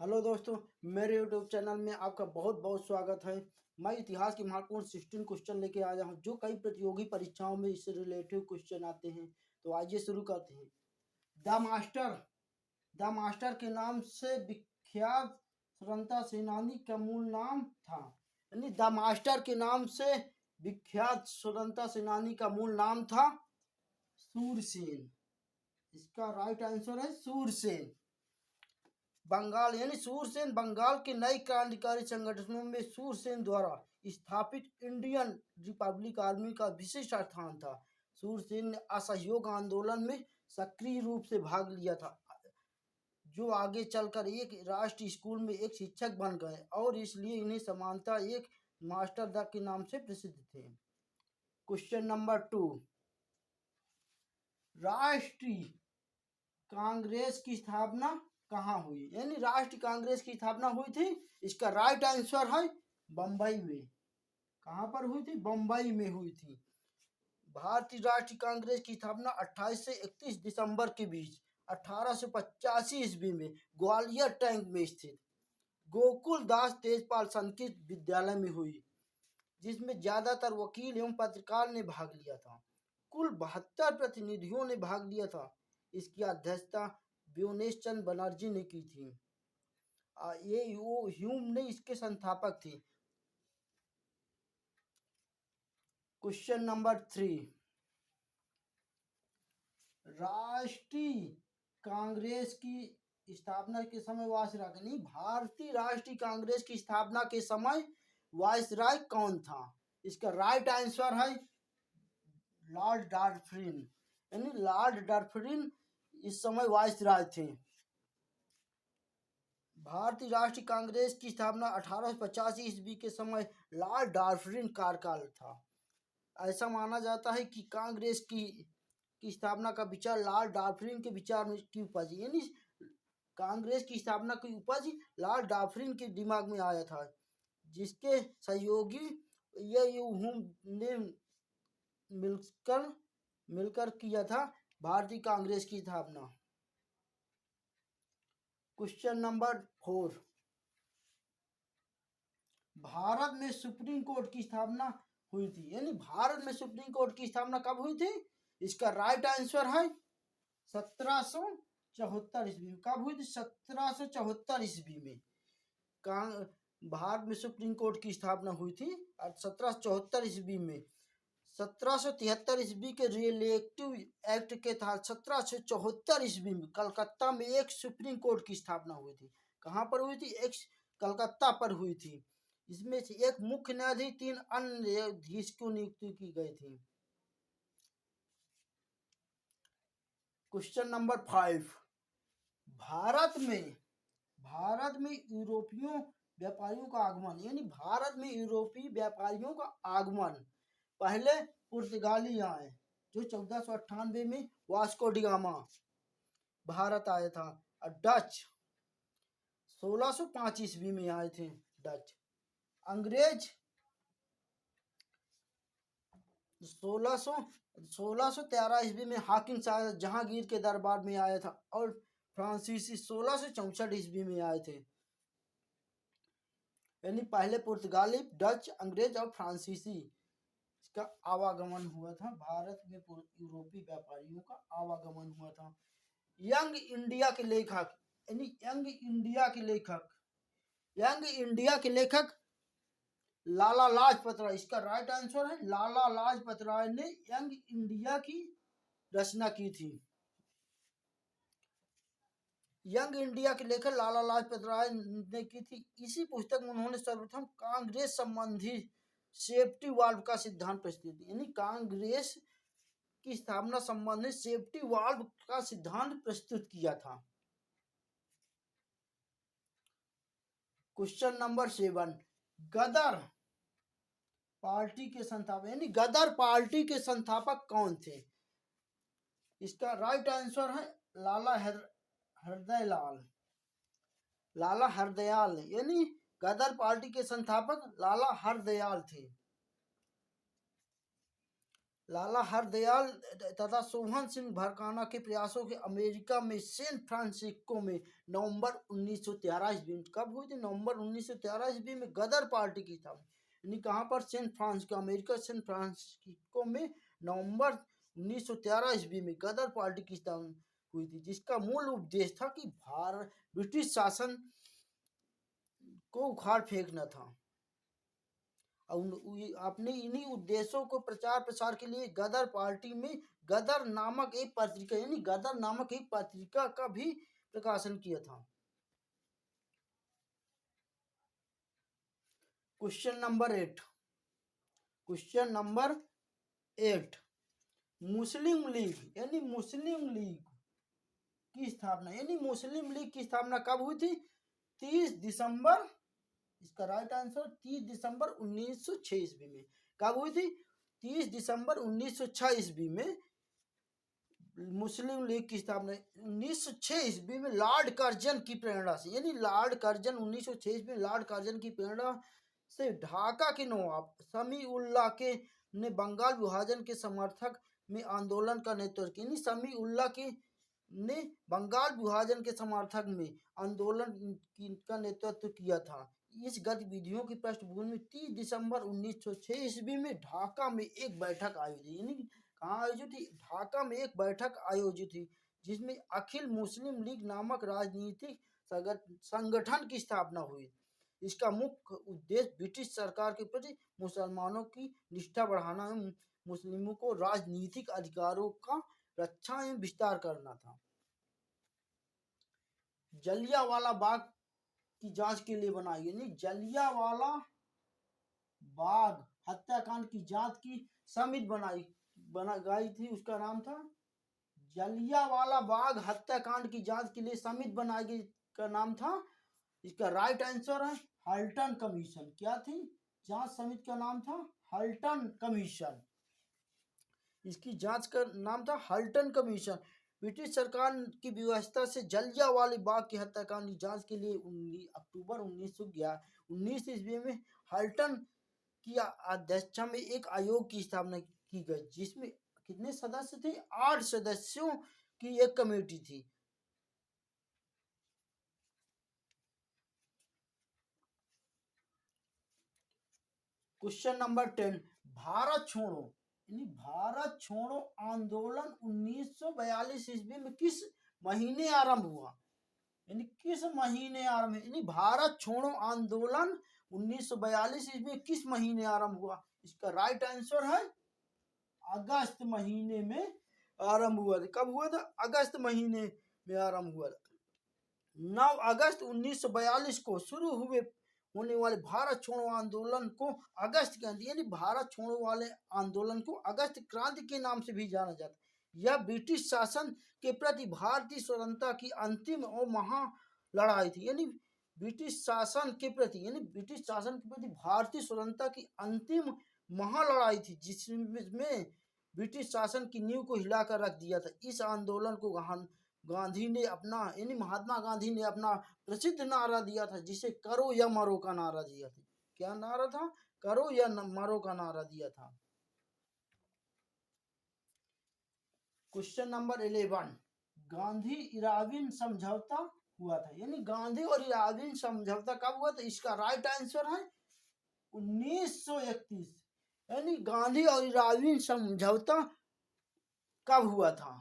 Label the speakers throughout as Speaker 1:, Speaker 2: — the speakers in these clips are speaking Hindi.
Speaker 1: हेलो दोस्तों, मेरे यूट्यूब चैनल में आपका बहुत बहुत स्वागत है। मैं इतिहास के महत्वपूर्ण 16 क्वेश्चन लेके आया हूँ जो कई प्रतियोगी परीक्षाओं में इससे रिलेटिव क्वेश्चन आते हैं। तो आइए शुरू करते हैं। द मास्टर द मास्टर के नाम से विख्यात स्वतंत्रता सेनानी का मूल नाम था। यानी द मास्टर के नाम से विख्यात स्वतंत्रता सेनानी का मूल नाम था सूरसेन। इसका राइट आंसर है सूरसेन। बंगाल यानी सूरसेन बंगाल के नए क्रांतिकारी संगठनों में सूरसेन द्वारा स्थापित इंडियन रिपब्लिक आर्मी का विशिष्ट स्थान था। सूरसेन ने असहयोग आंदोलन में सक्रिय रूप से भाग लिया था, जो आगे चलकर एक राष्ट्रीय स्कूल में एक शिक्षक बन गए और इसलिए इन्हें समानता एक मास्टर द के नाम से प्रसिद्ध थे। क्वेश्चन नंबर 2, राष्ट्रीय कांग्रेस की स्थापना कहाँ हुई? यानी राष्ट्रीय कांग्रेस की स्थापना हुई थी। इसका राइट आंसर है बम्बई में। कहाँ पर हुई थी? बम्बई में हुई थी। भारतीय राष्ट्रीय कांग्रेस की स्थापना 28 से 31 दिसंबर के बीच 1885 ईस्वी में ग्वालियर टैंक में स्थित गोकुल दास तेजपाल संस्कृत विद्यालय में हुई, जिसमें ज्यादातर वकील एवं पत्रकार ने भाग लिया था। कुल 72 प्रतिनिधियों ने भाग लिया था। इसकी अध्यक्षता व्योमेश चंद्र बनर्जी ने की थी। ये ह्यूम ने इसके संस्थापक थे। क्वेश्चन नंबर 3, राष्ट्रीय कांग्रेस की स्थापना के समय वायसराय नहीं, भारतीय राष्ट्रीय कांग्रेस की स्थापना के समय वायसराय कौन था? इसका राइट आंसर है लॉर्ड डार्फिन। यानी लॉर्ड डार्फिन इस समय वायसराय थे। भारतीय राष्ट्रीय कांग्रेस की स्थापना 1850 ईस्वी के समय लॉर्ड डार्फिन कार्यकाल था। ऐसा माना जाता है कि कांग्रेस की स्थापना का विचार लॉर्ड डार्फिन के विचार में की उपज, यानी कांग्रेस की स्थापना की उपज लॉर्ड डार्फिन के दिमाग में आया था, जिसके सहयोगी ये ने मिलकर किया था भारतीय कांग्रेस की स्थापना। क्वेश्चन नंबर 4, भारत में सुप्रीम कोर्ट की स्थापना हुई थी। यानी भारत में सुप्रीम कोर्ट की स्थापना कब हुई थी? इसका राइट आंसर है 1774 ईस्वी में। कब हुई थी? 1774 ईस्वी में भारत में सुप्रीम कोर्ट की स्थापना हुई थी। 1774 ईस्वी में 1773 ईस्वी के रिलेटिव एक्ट के तहत 1774 ईस्वी में कलकत्ता में एक सुप्रीम कोर्ट की स्थापना हुई थी। कहाँ पर हुई थी? एक कलकत्ता पर हुई थी। इसमें से एक मुख्य न्यायाधीश, 3 अन्य न्यायाधीश को नियुक्ति की गई थी। क्वेश्चन नंबर 5, भारत में यूरोपियों व्यापारियों का आगमन, यानी भारत में यूरोपीय व्यापारियों का आगमन पहले पुर्तगाली आए, जो 1498 में वास्को डिगामा भारत आया था, और डच 1605 ईस्वी में आए थे। डच अंग्रेज 1613 ईस्वी में हाकिम जहांगीर के दरबार में आया था, और फ्रांसीसी 1664 ईस्वी में आए थे। यानी पहले पुर्तगाली, डच, अंग्रेज और फ्रांसीसी का आवागमन हुआ था। भारत में यूरोपीय व्यापारियों का आवागमन हुआ था। यंग इंडिया के लेखक, यानी यंग इंडिया के लेखक लाला लाजपत राय। इसका राइट आंसर है लाला लाजपत राय ने यंग इंडिया की रचना की थी। यंग इंडिया के लेखक लाला लाजपत राय ने की थी। इसी पुस्तक में उन्होंने सर्वप्रथम कांग्रेस संबंधी सेफ्टी वाल्व का सिद्धांत प्रस्तुत किया, यानी कांग्रेस की स्थापना संबंधित सेफ्टी वाल्व का सिद्धांत प्रस्तुत किया था। क्वेश्चन नंबर 7, गदर पार्टी के संस्थापक, यानी गदर पार्टी के संस्थापक कौन थे? इसका राइट आंसर है लाला हरदयाल, यानी गदर पार्टी के संस्थापक लाला हरदयाल थे। लाला हरदयाल तथा शोभन सिंह भरकाना के प्रयासों के अमेरिका में सैन फ्रांसिस्को में नवंबर 1913 ईस्वी में, कब हुई थी? नवंबर 1913 ईस्वी में गदर पार्टी की स्थापना, यानी कहाँ पर? San Francisco, America San Francisco में नवंबर 1913 ईस्वी में गदर पार्टी की स्थापना हुई थी, जिसका मूल उद्देश्य था कि भारत ब्रिटिश शासन को उखाड़ फेंकना था। अपने इन्हीं उद्देश्यों को प्रचार प्रसार के लिए गदर पार्टी में गदर नामक एक पत्रिका, यानी गदर नामक एक पत्रिका का भी प्रकाशन किया था। क्वेश्चन नंबर 8, क्वेश्चन नंबर 8, मुस्लिम लीग यानी मुस्लिम लीग की स्थापना, यानी मुस्लिम लीग की स्थापना कब हुई थी? 30 दिसंबर, इसका राइट आंसर 30 दिसंबर 1906 ईस्वी में। कब हुई थी? 30 दिसंबर 1906 ईस्वी में मुस्लिम लीग की स्थापना 1906 ईस्वी में लॉर्ड कर्जन की प्रेरणा से, यानी लॉर्ड कर्जन 1906 ईस्वी में लॉर्ड कर्जन की प्रेरणा से ढाका के नवाब समी उल्लाह के ने बंगाल विभाजन के समर्थक में आंदोलन का नेतृत्व किया, यानी समी उल्लाह के ने बंगाल विभाजन के समर्थक में आंदोलन का नेतृत्व किया था। इस गतिविधियों की पृष्ठभूमि में 30 दिसंबर 1906 ईस्वी में ढाका में एक बैठक आयोजित, यानी कहाँ आयोजित थी? ढाका में एक बैठक आयोजित थी, जिसमें अखिल मुस्लिम लीग नामक राजनीतिक संगठन की स्थापना हुई। इसका मुख्य उद्देश्य ब्रिटिश सरकार के प्रति मुसलमानों की निष्ठा बढ़ाना एवं मुस्लिमों को राजनीतिक अधिकारों का रक्षा एवं विस्तार करना था। जलियांवाला बाग की जांच के लिए बनाई, यानी जलियांवाला बाग हत्याकांड की जांच की समिति बनाई थी, उसका नाम था जलियांवाला बाग हत्याकांड की जांच के लिए समिति बनाई गई, का नाम था, इसका राइट आंसर है हल्टन कमीशन। क्या थी? जांच समिति का नाम था हल्टन कमीशन, इसकी जांच का नाम था हल्टन कमीशन। ब्रिटिश सरकार की व्यवस्था से जलियांवाला बाग की हत्याकांड की जांच के लिए 19 अक्टूबर 1919 ईस्वी में हल्टन की अध्यक्षता में एक आयोग की स्थापना की गई, जिसमें कितने सदस्य थे? 8 सदस्यों की एक कमेटी थी। क्वेश्चन नंबर 10, भारत छोड़ो यानी भारत छोड़ो आंदोलन 1942 ईस्वी में किस महीने आरंभ हुआ? यानी किस महीने आरंभ, यानी भारत छोड़ो आंदोलन 1942 ईस्वी में किस महीने आरंभ हुआ? इसका राइट आंसर है अगस्त महीने में आरंभ हुआ था। कब हुआ था? अगस्त महीने में आरंभ हुआ था। 9 अगस्त 1942 को शुरू होने वाले भारत छोड़ो आंदोलन को अगस्त क्रांति, यानी भारत छोड़ो वाले आंदोलन को अगस्त क्रांति के नाम से भी जाना जाता है। यह ब्रिटिश शासन के प्रति भारतीय स्वतंत्रता की अंतिम और महा लड़ाई थी, यानी ब्रिटिश शासन के प्रति, यानी ब्रिटिश शासन के प्रति भारतीय स्वतंत्रता की अंतिम महालड़ाई थी, जिसमें ब्रिटिश शासन की नींव को हिलाकर रख दिया था। इस आंदोलन को गांधी ने अपना, यानी महात्मा गांधी ने अपना प्रसिद्ध नारा दिया था, जिसे करो या मरो का नारा दिया था। क्या नारा था? करो या मरो का नारा दिया था। क्वेश्चन नंबर 11, गांधी इराविन समझौता हुआ था, यानी गांधी और इराविन समझौता कब हुआ था? इसका राइट आंसर है 1931, यानी गांधी और इराविन समझौता कब हुआ था?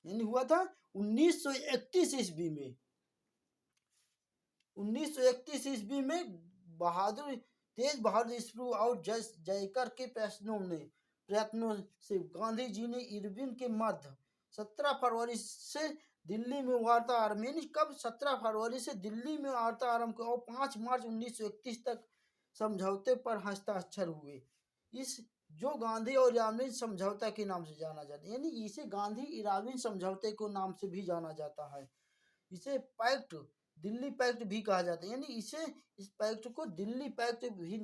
Speaker 1: यानी हुआ था 1931 ईस्वी में। 1931 ईस्वी में तेज बहादुर स्प्रू और जयकर के प्रयत्नों से गांधी जी ने इरविन के मध्य 17 फरवरी से दिल्ली में वार्ता आरंभ, यानी कब? 17 फरवरी से दिल्ली में वार्ता आरंभ की और 5 मार्च 1931 तक समझौते पर हस्ताक्षर हुए। इस जो गांधी और इराविन समझौता के नाम से जाना जाता है, यानी इसे गांधी इराविन समझौते को नाम से भी जाना जाता है। इसे पैक्ट, दिल्ली पैक्ट भी कहा जाता है, यानी इस पैक्ट को दिल्ली पैक्ट भी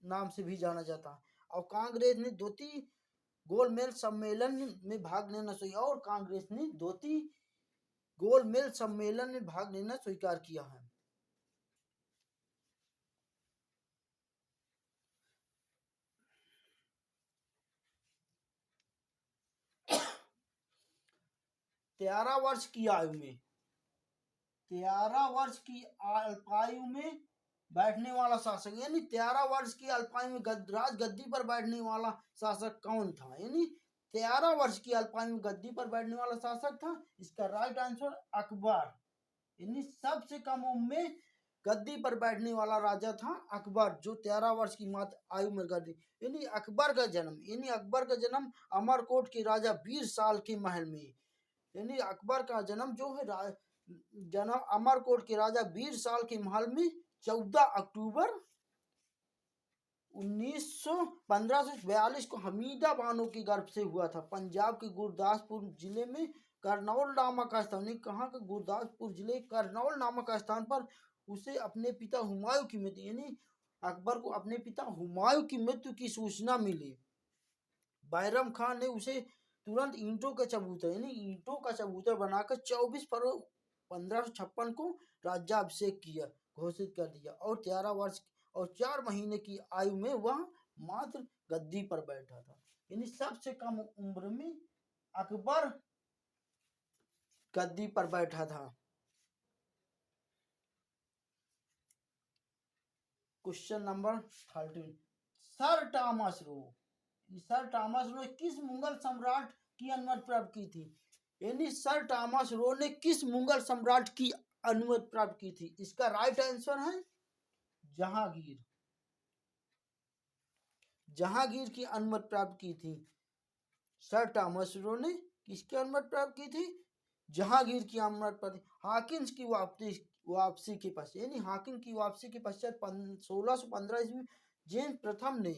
Speaker 1: नाम से भी जाना जाता है। और कांग्रेस ने धोती गोलमेज सम्मेलन में भाग लेना स्वीकार किया है। 13 वर्ष की आयु में, 13 वर्ष की अल्पायु में बैठने वाला शासक, यानी 13 वर्ष की अल्पायु में राज गद्दी पर बैठने वाला शासक कौन था? यानी 13 वर्ष की अल्पायु में गद्दी पर बैठने वाला शासक था। इसका राइट आंसर अकबर। यानी सबसे कम उम्र में गद्दी पर बैठने वाला राजा था अकबर, जो 13 वर्ष की मात्र आयु में गद्दी। यानी अकबर का जन्म अमरकोट के राजा वीर साल के महल में। यानी अकबर का जन्म जो है जन्म अमरकोट के राजा वीर साल के महल में 14 अक्टूबर 1542 को हमीदा बानो के गर्भ से हुआ था। पंजाब के गुरदासपुर जिले में करनौल नामक स्थान, कहाँ का? गुरदासपुर जिले करनौल नामक स्थान पर उसे अपने पिता हुमायूं की मृत्यु, यानी अकबर को अपने पिता हुमायूं की मृत्यु की सूचना मिली। बैरम खान ने उसे तुरंत ईंटों का चबूतरा बनाकर 24 फरवरी 1556 को राज्याभिषेक किया, घोषित कर दिया, और 13 वर्ष और 4 महीने की आयु में वह मात्र गद्दी पर बैठा था। यानी सबसे कम उम्र में अकबर गद्दी पर बैठा था। Question number 13, sir Thomas Roe ने किस मुगल सम्राट की अनुमति प्राप्त की थी? यानी सर टॉमस रो ने किस मुगल सम्राट की अनुमति प्राप्त की थी? इसका राइट आंसर है जहांगीर की अनुमति प्राप्त की थी। सर टॉमस रो ने किसकी अनुमति प्राप्त की थी? जहांगीर की अनुमति प्राप्त। हाकिन्स की वापसी के पश्चात, यानी हाकिम की वापसी के पश्चात 1615 ईस्वी जेम्स प्रथम ने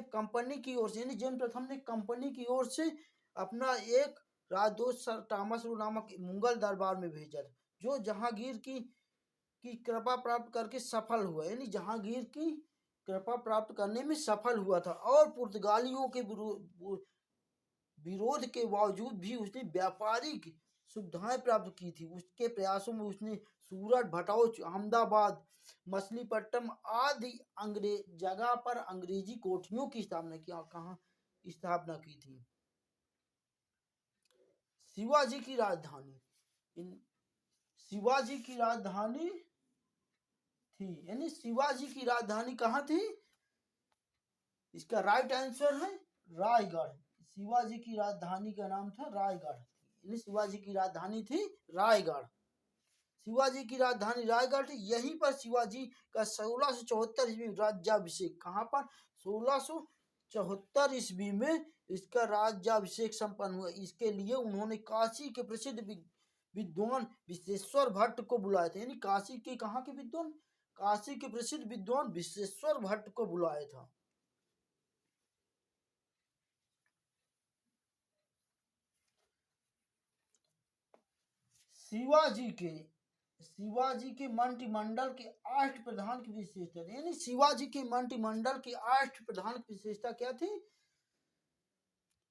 Speaker 1: कंपनी की ओर से, यानी जेम्स प्रथम ने कंपनी की ओर से अपना एक राजदूत सर टॉमस रो नामक मुगल दरबार में भेजा, जो जहांगीर की कृपा प्राप्त करके सफल हुआ। यानी जहांगीर की कृपा प्राप्त करने में सफल हुआ था, और पुर्तगालियों के विरोध के बावजूद भी उसने व्यापारिक सुविधाएं प्राप्त की थी। उसके प्रयासों में उसने सूरत, भटौच, अहमदाबाद, मछलीपट्टनम आदि जगह पर अंग्रेजी कोठियों की स्थापना की थी। शिवाजी की राजधानी थी, यानी शिवाजी की राजधानी कहाँ थी? इसका राइट आंसर है रायगढ़। शिवाजी की राजधानी का नाम था रायगढ़, यानी शिवाजी की राजधानी थी रायगढ़। शिवाजी की राजधानी रायगढ़ थी। यहीं पर शिवाजी का 1674 ईस्वी राज्याभिषेक, कहाँ पर? 1674 ईस्वी में इसका राज्याभिषेक संपन्न हुआ। इसके लिए उन्होंने काशी के प्रसिद्ध विद्वान विश्वेश्वर भट्ट को बुलाया था। यानी काशी के कहाँ के विद्वान? काशी के प्रसिद्ध विद्वान विश्वेश्वर भट्ट को बुलाया था। शिवाजी के मंत्रिमंडल के 8 प्रधान की विशेषता, यानी शिवाजी के मंत्रिमंडल की 8 प्रधान की विशेषता क्या थी?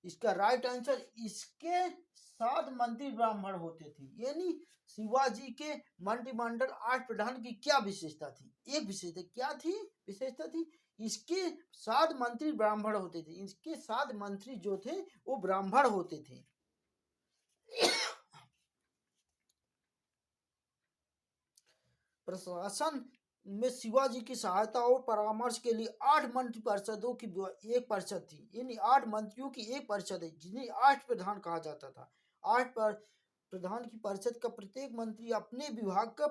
Speaker 1: इसका राइट आंसर, इसके 7 मंत्री ब्राह्मण होते थे। यानी शिवाजी के मंत्रिमंडल 8 प्रधान की क्या विशेषता थी? एक विशेषता क्या थी? विशेषता थी इसके 7 मंत्री ब्राह्मण होते थे। इसके 7 मंत्री जो थे वो ब्राह्मण होते थे। प्रशासन में शिवाजी की सहायता और परामर्श के लिए 8 मंत्री परिषदों की एक परिषद थी। यानी 8 मंत्रियों की एक परिषद है, जिन्हें 8 प्रधान कहा जाता था। 8 प्रधान की परिषद का प्रत्येक मंत्री अपने विभाग का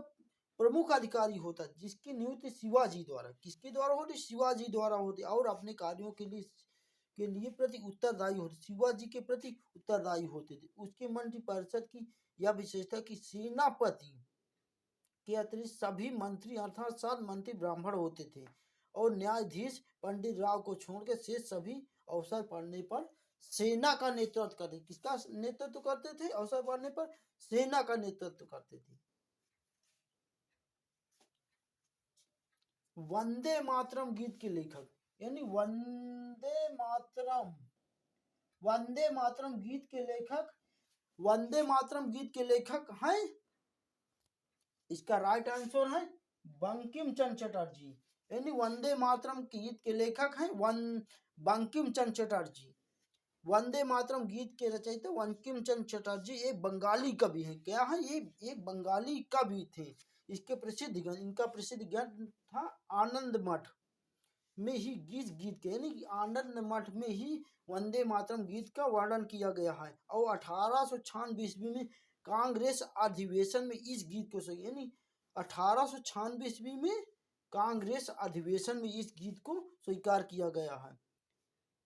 Speaker 1: प्रमुख अधिकारी होता है, जिसकी नियुक्ति शिवाजी द्वारा, किसके द्वारा होती? शिवाजी द्वारा होती, और अपने कार्यों के लिए प्रति उत्तरदायी होते, शिवाजी के प्रति उत्तरदायी होते थे। उसके मंत्री परिषद की यह विशेषता कि सेनापति के अतिरिक्त सभी मंत्री अर्थात 7 मंत्री ब्राह्मण होते थे, और न्यायाधीश पंडित राव को छोड़कर शेष सभी अवसर पड़ने पर सेना का नेतृत्व करते। किसका नेतृत्व करते थे? अवसर पड़ने पर सेना का नेतृत्व करते थे। वंदे मातरम गीत के लेखक, यानी वंदे मातरम गीत के लेखक हैं, इसका राइट आंसर है बंकिम चंद्र चटर्जी। यानी वंदे मातरम गीत के लेखक हैं बंकिम चंद्र चटर्जी। वंदे मातरम गीत के रचयिता बंकिम चंद्र चटर्जी एक बंगाली कवि हैं। क्या है ये? एक बंगाली कवि थे। इनका प्रसिद्ध ग्रंथ था आनंद मठ में ही गीत के यानी आनंद मठ में ही वंदे मातरम गीत का वर्णन किया गया है। और 1896 ईस्वी में कांग्रेस अधिवेशन में इस गीत को यानी 1896 ईस्वी में कांग्रेस अधिवेशन में इस गीत को स्वीकार किया गया है।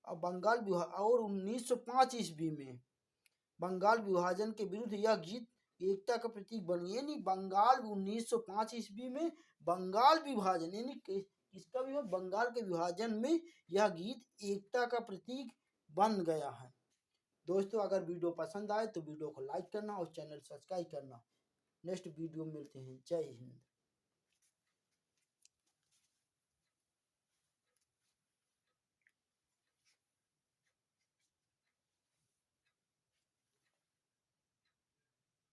Speaker 1: अब बंगाल और 1905 ईस्वी में बंगाल विभाजन के विरुद्ध यह गीत एकता का प्रतीक बनी। यानी बंगाल 1905 ईस्वी में बंगाल विभाजन यानी किसका भी बंगाल के विभाजन में यह गीत एकता का प्रतीक बन गया है। दोस्तों अगर वीडियो पसंद आए तो वीडियो को लाइक करना और चैनल सब्सक्राइब करना। नेक्स्ट वीडियो में मिलते हैं। जय हिंद।